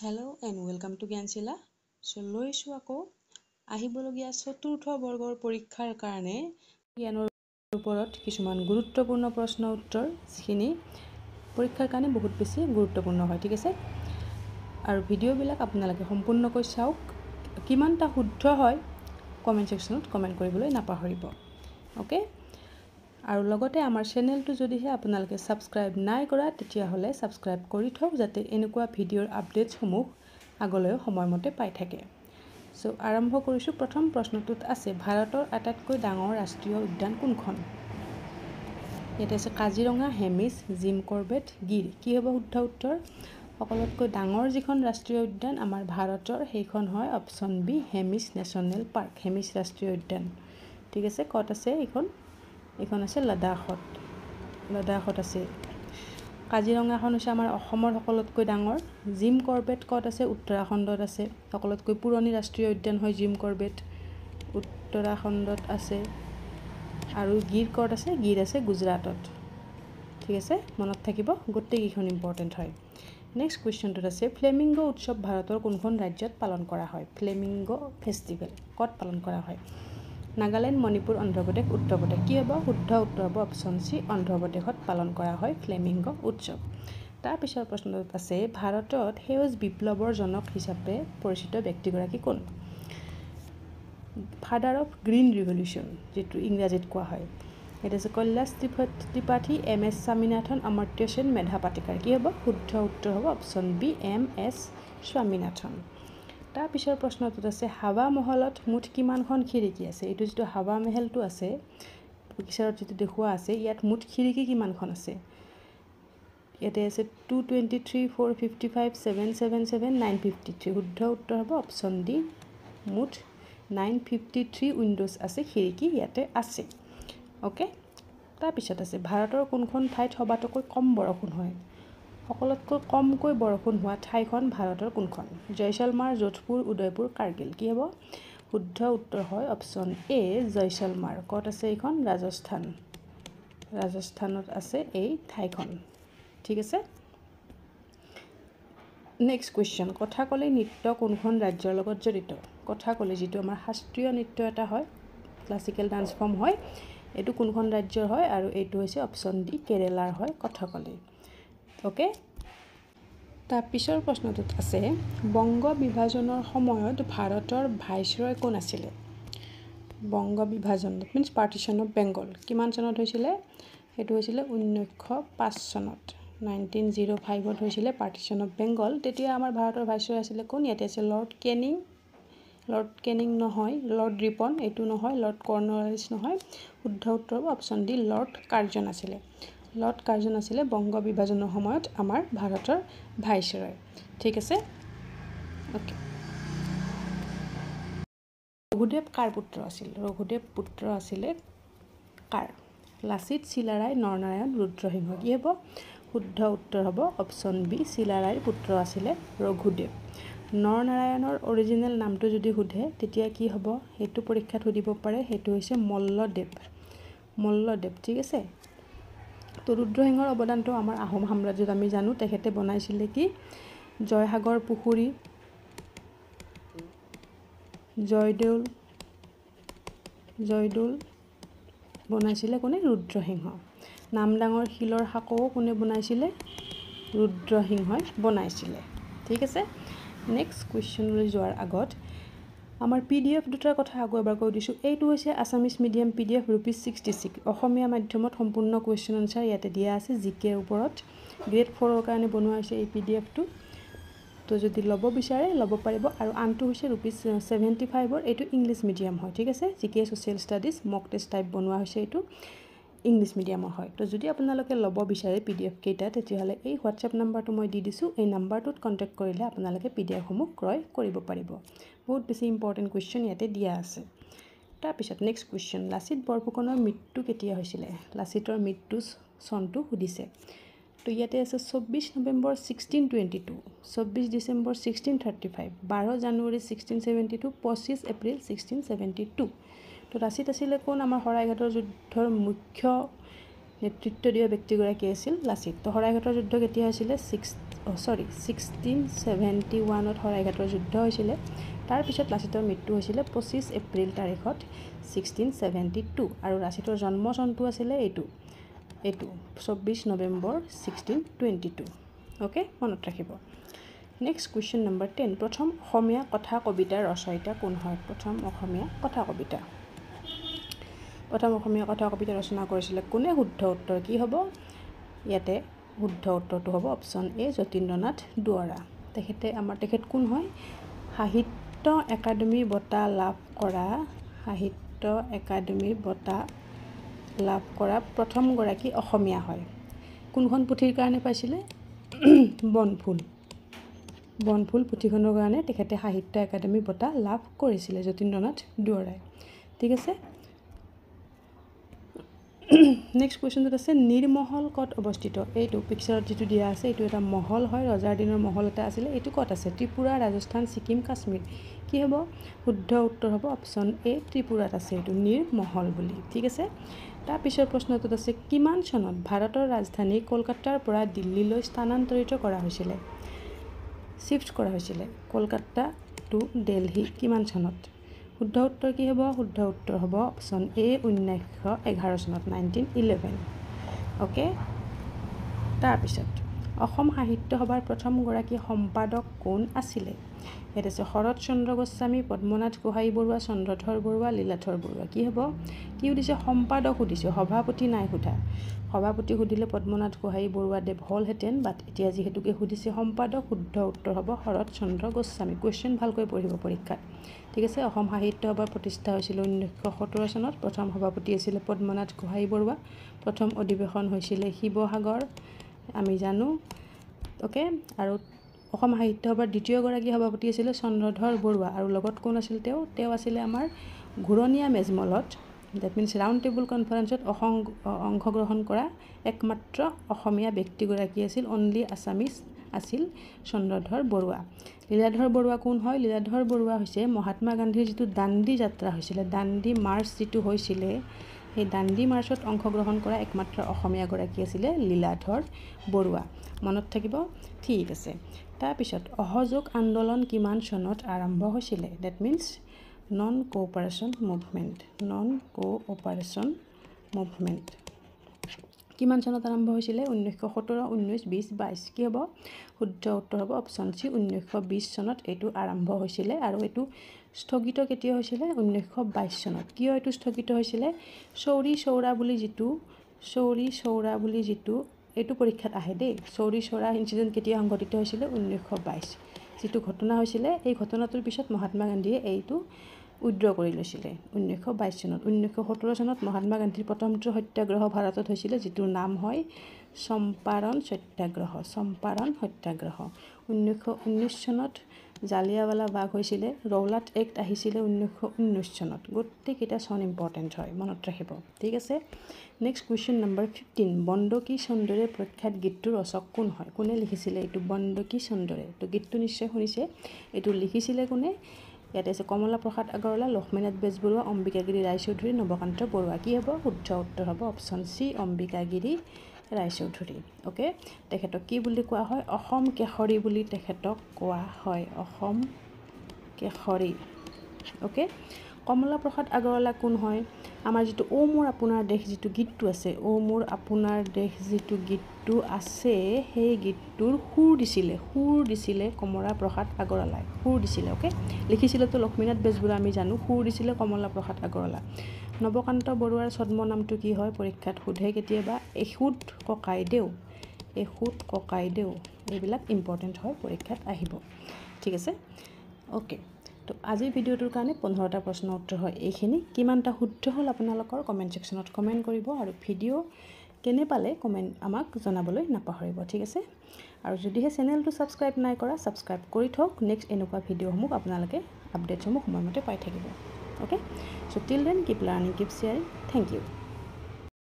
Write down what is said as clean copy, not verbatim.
Hello' and welcome to Gyanshila. লৈছোঁ আকৌ আহিবলগীয়া চতুৰ্থ বৰ্গৰ পৰীক্ষাৰ কাৰণে জ্ঞানৰ ওপৰত কিছুমান গুৰুত্বপূৰ্ণ প্ৰশ্ন উত্তৰ যিখিনি পৰীক্ষাৰ কাৰণে বহুত বেছি গুৰুত্বপূৰ্ণ হয়, ঠিক আছে। আৰু ভিডিঅ'বিলাক আপোনালোকে সম্পূৰ্ণকৈ চাওক, কিমানটা শুদ্ধ হয় কমেণ্ট ছেকশ্যনত কমেণ্ট কৰিবলৈ নাপাহৰিব, অ'কে। আৰু লগতে আমাৰ চেনেলটো যদিহে আপোনালোকে ছাবস্ক্ৰাইব নাই কৰা তেতিয়াহ'লে ছাবস্ক্ৰাইব কৰি থওক, যাতে এনেকুৱা ভিডিঅ'ৰ আপডেটসমূহ আগলৈও সময়মতে পাই থাকে। চ' আৰম্ভ কৰিছোঁ। প্ৰথম প্ৰশ্নটোত আছে, ভাৰতৰ আটাইতকৈ ডাঙৰ ৰাষ্ট্ৰীয় উদ্যান কোনখন? ইয়াতে আছে কাজিৰঙা, হেমিছ, জিম কৰবেট, গিৰ। কি হ'ব শুদ্ধ উত্তৰ? সকলোতকৈ ডাঙৰ যিখন ৰাষ্ট্ৰীয় উদ্যান আমাৰ ভাৰতৰ সেইখন হয় option B, Hemis national park, Hemis ৰাষ্ট্ৰীয় উদ্যান, ঠিক আছে। ক'ত আছে এইখন? এইখন আছে লাডাখত আছে। কাজিৰঙাখন হৈছে আমাৰ অসমৰ সকলোতকৈ ডাঙৰ। জিম কৰবেট ক'ত আছে? উত্তৰাখণ্ডত আছে। সকলোতকৈ পুৰণি ৰাষ্ট্ৰীয় উদ্যান হয় জিম কৰবেট, উত্তৰাখণ্ডত আছে। আৰু গিৰ ক'ত আছে? গিৰ আছে গুজৰাটত, ঠিক আছে। মনত থাকিব, গোটেইকেইখন ইম্পৰ্টেণ্ট হয়। নেক্সট কুৱেশ্যনটোত আছে, ফ্লেমিংগো উৎসৱ ভাৰতৰ কোনখন ৰাজ্যত পালন কৰা হয়? ফ্লেমিংগো ফেষ্টিভেল ক'ত পালন কৰা হয়? নাগালেণ্ড, মণিপুৰ, অন্ধ্ৰপ্ৰদেশ, উত্তৰ প্ৰদেশ। কি হ'ব শুদ্ধ উত্তৰ? হ'ব অপশ্যন চি, অন্ধ্ৰপ্ৰদেশত পালন কৰা হয় ফ্লেমিংগো উৎসৱ। তাৰপিছৰ প্ৰশ্নটোত আছে, ভাৰতত সেউজ বিপ্লৱৰ জনক হিচাপে পৰিচিত ব্যক্তিগৰাকী কোন? ফাদাৰ অফ গ্ৰীণ ৰিভলিউশ্যন যিটো ইংৰাজীত কোৱা হয়। এটা আছে কৈলাশ ত্ৰিপাঠী, এম এছ স্বামীনাথন, অমৰ্ত্য সেন, মেধা পাটেকাৰ। কি হ'ব শুদ্ধ উত্তৰ? হ'ব option B, M S Swaminathan. তাৰপিছৰ প্ৰশ্নটোত আছে, হাৱা মহলত মুঠ কিমানখন খিৰিকী আছে? এইটো যিটো হাৱা মহলটো আছে, পিকচাৰত যিটো দেখুওৱা আছে, ইয়াত মুঠ খিৰিকী কিমানখন আছে? ইয়াতে আছে 223, 455, 777, 953। শুদ্ধ উত্তৰ হ'ব অপশ্যন ডি, মুঠ 953 উইণ্ডোজ আছে, খিৰিকী ইয়াতে আছে, অ'কে। তাৰপিছত আছে, ভাৰতৰ কোনখন ঠাইত সবাতোকৈ কম বৰষুণ হয়? সকলোতকৈ কমকৈ বৰষুণ হোৱা ঠাইখন ভাৰতৰ কোনখন? জয়ছলমাৰ, যোধপুৰ, উদয়পুৰ, কাৰ্গিল। কি হ'ব শুদ্ধ উত্তৰ? হয় অপশ্যন এ, জয়ছলমাৰ। ক'ত আছে এইখন? ৰাজস্থানত আছে এই ঠাইখন, ঠিক আছে। নেক্সট কুৱেশ্যন, কথাকলি নৃত্য কোনখন ৰাজ্যৰ লগত জড়িত? কথাকলি যিটো আমাৰ শাস্ত্ৰীয় নৃত্য এটা হয়, ক্লাছিকেল ডান্স ফৰ্ম হয়, এইটো কোনখন ৰাজ্যৰ হয়? আৰু এইটো হৈছে অপশ্যন ডি, কেৰেলাৰ হয় কথাকলি, অ'কে। তাৰ পিছৰ প্ৰশ্নটোত আছে, বংগ বিভাজনৰ সময়ত ভাৰতৰ ভাইচৰয় কোন আছিলে? বংগ বিভাজন মিনছ পাৰ্টিশ্যন অফ বেংগল কিমান চনত হৈছিলে? সেইটো হৈছিলে 1905 চনত, 1905ত হৈছিলে পাৰ্টিশ্যন অফ বেংগল। তেতিয়া আমাৰ ভাৰতৰ ভাইচৰয় আছিলে কোন? ইয়াতে আছে লৰ্ড কেনিং নহয়, লৰ্ড ৰিপন, এইটো নহয়, লৰ্ড কৰ্ণৱালিছ নহয়। শুদ্ধ উত্তৰ হ'ব অপশ্যন ডি, লৰ্ড কাৰ্জন আছিলে। লৰ্ড কাৰ্জন আছিলে বংগ বিভাজনৰ সময়ত আমাৰ ভাৰতৰ ভাইচৰয়, ঠিক আছে, অ'কে। ৰঘুদেৱ কাৰ পুত্ৰ আছিল? ৰঘুদেৱ পুত্ৰ আছিলে কাৰ? লাচিত, চিলাৰায়, নৰনাৰায়ণ, ৰুদ্ৰসিংহ। কি হ'ব শুদ্ধ উত্তৰ? হ'ব অপশ্যন বি, চিলাৰায়ৰ পুত্ৰ আছিলে ৰঘুদেৱ। নৰনাৰায়ণৰ অৰিজিনেল নামটো যদি সোধে তেতিয়া কি হ'ব? সেইটো পৰীক্ষাত সুধিব পাৰে, সেইটো হৈছে মল্লদেৱ, ঠিক আছে। তো ৰুদ্ৰসিংহৰ অৱদানটো আমাৰ আহোম সাম্ৰাজ্যত আমি জানো, তেখেতে বনাইছিলে কি? জয়সাগৰ পুখুৰী, জয়দৌল বনাইছিলে কোনে? ৰুদ্ৰসিংহ। নামদাঙৰ শিলৰ সাঁকোও কোনে বনাইছিলে? ৰুদ্ৰসিংহই বনাইছিলে, ঠিক আছে। নেক্সট কুৱেশ্যনলৈ যোৱাৰ আগত আমাৰ PDF দুটাৰ কথা আকৌ এবাৰ কৈ দিছোঁ। এইটো হৈছে আছামিজ মিডিয়াম PDF ₹66। অসমীয়া মাধ্যমত সম্পূৰ্ণ কুৱেশ্যন আনচাৰ ইয়াতে দিয়া আছে, জিকেৰ ওপৰত। গ্ৰেড 4ৰ কাৰণে বনোৱা হৈছে এই PDFটো। তো যদি ল'ব বিচাৰে ল'ব পাৰিব। আৰু আনটো হৈছে ₹75, এইটো ইংলিছ মিডিয়াম হয়, ঠিক আছে। জিকে ছ'চিয়েল ষ্টাডিজ মক টেষ্ট টাইপ বনোৱা হৈছে, এইটো ইংলিছ মিডিয়ামৰ হয়। তো যদি আপোনালোকে ল'ব বিচাৰে PDF কেইটা, তেতিয়াহ'লে এই হোৱাটছএপ নাম্বাৰটো মই দি দিছোঁ, এই নাম্বাৰটোত কণ্টেক্ট কৰিলে আপোনালোকে PDFসমূহ ক্ৰয় কৰিব পাৰিব। বহুত বেছি ইম্পৰ্টেণ্ট কুৱেশ্যন ইয়াতে দিয়া আছে। তাৰপিছত নেক্সট কুৱেশ্যন, লাচিত বৰফুকনৰ মৃত্যু কেতিয়া হৈছিলে? লাচিতৰ মৃত্যু চনটো সুধিছে। তো ইয়াতে আছে 24 নৱেম্বৰ 1622, 24 ডিচেম্বৰ 1635, 12 জানুৱাৰী 1672, 25 এপ্ৰিল 1672। তো লাচিত আছিলে কোন? আমাৰ শৰাইঘাটৰ যুদ্ধৰ মুখ্য নেতৃত্ব দিয়া ব্যক্তিগৰাকী আছিল লাচিত। তো শৰাইঘাটৰ যুদ্ধ কেতিয়া হৈছিলে? 1671 শৰাইঘাটৰ যুদ্ধ হৈছিলে। তাৰপিছত লাচিতৰ মৃত্যু হৈছিলে 25 এপ্ৰিল তাৰিখত 1672 আৰু লাচিতৰ জন্ম চনটো আছিলে এইটো 24 নৱেম্বৰ 1622। অ'কে, মনত ৰাখিব। নেক্সট কুৱেশ্যন নম্বৰ 10, প্ৰথম অসমীয়া কথা কবিতাৰ ৰচয়িতা কোন হয়? প্ৰথম অসমীয়া কথা কবিতা ৰচনা কৰিছিলে কোনে? শুদ্ধ উত্তৰ কি হ'ব? ইয়াতে শুদ্ধ উত্তৰটো হ'ব অপশ্যন এ, যতীন্দ্ৰনাথ দুৱৰা। তেখেত কোন হয়? সাহিত্য একাডেমি বঁটা লাভ কৰা প্ৰথমগৰাকী অসমীয়া হয়। কোনখন পুথিৰ কাৰণে পাইছিলে? বনফুল পুথিখনৰ কাৰণে তেখেতে সাহিত্য একাডেমি বঁটা লাভ কৰিছিলে যতীন্দ্ৰনাথ দুৱৰাই। ঠিক আছে। নেক্সট কুৱেশ্যনটোত আছে নিৰমহল ক'ত অৱস্থিত? এইটো পিকচাৰত যিটো দিয়া আছে এইটো এটা মহল হয়, ৰজাৰ দিনৰ মহল এটা আছিলে। এইটো ক'ত আছে? ত্ৰিপুৰা, ৰাজস্থান, ছিকিম, কাশ্মীৰ। কি হ'ব? শুদ্ধ উত্তৰ হ'ব অপশ্যন এ, ত্ৰিপুৰাত আছে এইটো নিৰমহল বুলি। ঠিক আছে। তাৰপিছৰ প্ৰশ্নটোত আছে কিমান চনত ভাৰতৰ ৰাজধানী কলকাতাৰ পৰা দিল্লীলৈ স্থানান্তৰিত কৰা হৈছিলে? শিফ্ট কৰা হৈছিলে কলকাতা টু দিল্লী কিমান চনত? শুদ্ধ উত্তৰ কি হ'ব? শুদ্ধ উত্তৰ হ'ব অপশ্যন এ, 1911 চনত, 1911। অ'কে। তাৰপিছত অসম সাহিত্য সভাৰ প্ৰথমগৰাকী সম্পাদক কোন আছিলে? ইয়াত আছে শৰৎ চন্দ্ৰ গোস্বামী, পদ্মনাথ গোহাঁই বৰুৱা, চন্দ্ৰধৰ বৰুৱা, লীলাধৰ বৰুৱা। কি হ'ব? কি সুধিছে? সম্পাদক সুধিছে, সভাপতি নাই সোধা। সভাপতি সুধিলে পদ্মনাথ গোহাঁই বৰুৱাদেৱ হ'লহেঁতেন, বাট এতিয়া যিহেতুকে সুধিছে সম্পাদক, শুদ্ধ উত্তৰ হ'ব শৰৎ চন্দ্ৰ গোস্বামী। কুৱেশ্যন ভালকৈ পঢ়িব পৰীক্ষাত। ঠিক আছে। অসম সাহিত্য সভা প্ৰতিষ্ঠা হৈছিল 1917 চনত। প্ৰথম সভাপতি আছিলে পদ্মনাথ গোহাঁই বৰুৱা। প্ৰথম অধিৱেশন হৈছিলে শিৱসাগৰ, আমি জানো। অ'কে। আৰু অসম সাহিত্য সভাৰ দ্বিতীয়গৰাকী সভাপতি আছিলে চন্দ্ৰধৰ বৰুৱা। আৰু লগত কোন আছিল? তেওঁ আছিলে আমাৰ ঘূৰণীয়া মেজমলত, ডেট মিনছ ৰাউণ্ড টেবুল কনফাৰেন্সত অংশগ্ৰহণ কৰা একমাত্ৰ অসমীয়া ব্যক্তিগৰাকী আছিল, অনলি আছামিজ আছিল চন্দ্ৰধৰ বৰুৱা। লীলাধৰ বৰুৱা কোন হয়? লীলাধৰ বৰুৱা হৈছে মহাত্মা গান্ধীৰ যিটো দাণ্ডী যাত্ৰা হৈছিলে, দাণ্ডী মাৰ্চ যিটো হৈছিলে, সেই দাণ্ডী মাৰ্চত অংশগ্ৰহণ কৰা একমাত্ৰ অসমীয়াগৰাকী আছিলে লীলাধৰ বৰুৱা। মনত থাকিব? ঠিক আছে। তাৰপিছত অসহযোগ আন্দোলন কিমান চনত আৰম্ভ হৈছিলে? That means non cooperation movement কিমান চনত আৰম্ভ হৈছিলে? 1917, 19, 20, 22। কি হ'ব? শুদ্ধ উত্তৰ হ'ব অপশ্যন চি, 1920 চনত এইটো আৰম্ভ হৈছিলে। আৰু এইটো স্থগিত কেতিয়া হৈছিলে? 1922 চনত। কিয় এইটো স্থগিত হৈছিলে? চৌৰি চৌৰা বুলি যিটো এইটো পৰীক্ষাত আহে দেই। চৌৰি চৌৰা ইনচিডেণ্ট কেতিয়া সংঘটিত হৈছিলে? 1922। যিটো ঘটনা হৈছিলে, এই ঘটনাটোৰ পিছত মহাত্মা গান্ধীয়ে এইটো উইড্ৰ কৰি লৈছিলে 1922 চনত। 1917 চনত মহাত্মা গান্ধীৰ প্ৰথমটো সত্যাগ্ৰহ ভাৰতত হৈছিলে, যিটোৰ নাম হয় চম্পাৰণ সত্যাগ্ৰহ। 1919 চনত জালিয়াৱালা বাগ হৈছিলে। ৰৌলাট এক্ট আহিছিলে 1919 চনত। গোটেইকেইটা চন ইম্পৰ্টেণ্ট হয়, মনত ৰাখিব। ঠিক আছে। নেক্সট কুৱেশ্যন নম্বৰ 15, বন্দকী চন্দ্ৰৰে প্ৰখ্যাত গীতটোৰ ৰচক কোন হয়? কোনে লিখিছিলে এইটো বন্দকী চন্দ্ৰৰে? তো গীতটো নিশ্চয় শুনিছে। এইটো লিখিছিলে কোনে? ইয়াতে আছে কমলা প্ৰসাদ আগৰৱালা, লক্ষ্মীনাথ বেজবৰুৱা, অম্বিকাগিৰি ৰায়চৌধুৰী, নৱকান্ত বৰুৱা। কি হ'ব? শুদ্ধ উত্তৰ হ'ব option C, Ambikagiri Raichoudhury. Okay. তেখেতক কি বুলি কোৱা হয়? অসম কেশৰী বুলি তেখেতক কোৱা হয়, অসম কেশৰী। অ'কে। কমলা প্ৰসাদ আগৰৱালা কোন হয়? আমাৰ যিটো অ' মোৰ আপোনাৰ দেশ যিটো গীতটো আছে, অ' মোৰ আপোনাৰ দেশ যিটো গীতটো আছে, সেই গীতটোৰ সুৰ দিছিলে কমলা প্ৰসাদ আগৰৱালাই। সুৰ দিছিলে। অ'কে। লিখিছিলেতো লক্ষ্মীনাথ বেজবৰুৱা, আমি জানো। সুৰ দিছিলে কমলা প্ৰসাদ আগৰৱালা। নৱকান্ত বৰুৱাৰ ছদ্ম নামটো কি হয়? পৰীক্ষাত সোধে কেতিয়াবা। এসুত ককাইদেউ। এইবিলাক ইম্পৰ্টেণ্ট হয়, পৰীক্ষাত আহিব। ঠিক আছে। অ'কে। তো আজিৰ ভিডিঅ'টোৰ কাৰণে 15টা প্ৰশ্ন উত্তৰ হয় এইখিনি। কিমানটা শুদ্ধ হ'ল আপোনালোকৰ কমেণ্ট ছেকশ্যনত কমেণ্ট কৰিব, আৰু ভিডিঅ' কেনে পালে আমাক জনাবলৈ নাপাহৰিব। ঠিক আছে। আৰু যদিহে চেনেলটো ছাবস্ক্ৰাইব নাই কৰা, ছাবস্ক্ৰাইব কৰি থওক। নেক্সট এনেকুৱা ভিডিঅ'সমূহ আপোনালোকে আপডেটসমূহ সময়মতে পাই থাকিব। Okay. So' till then keep learning, keep sharing. Thank U.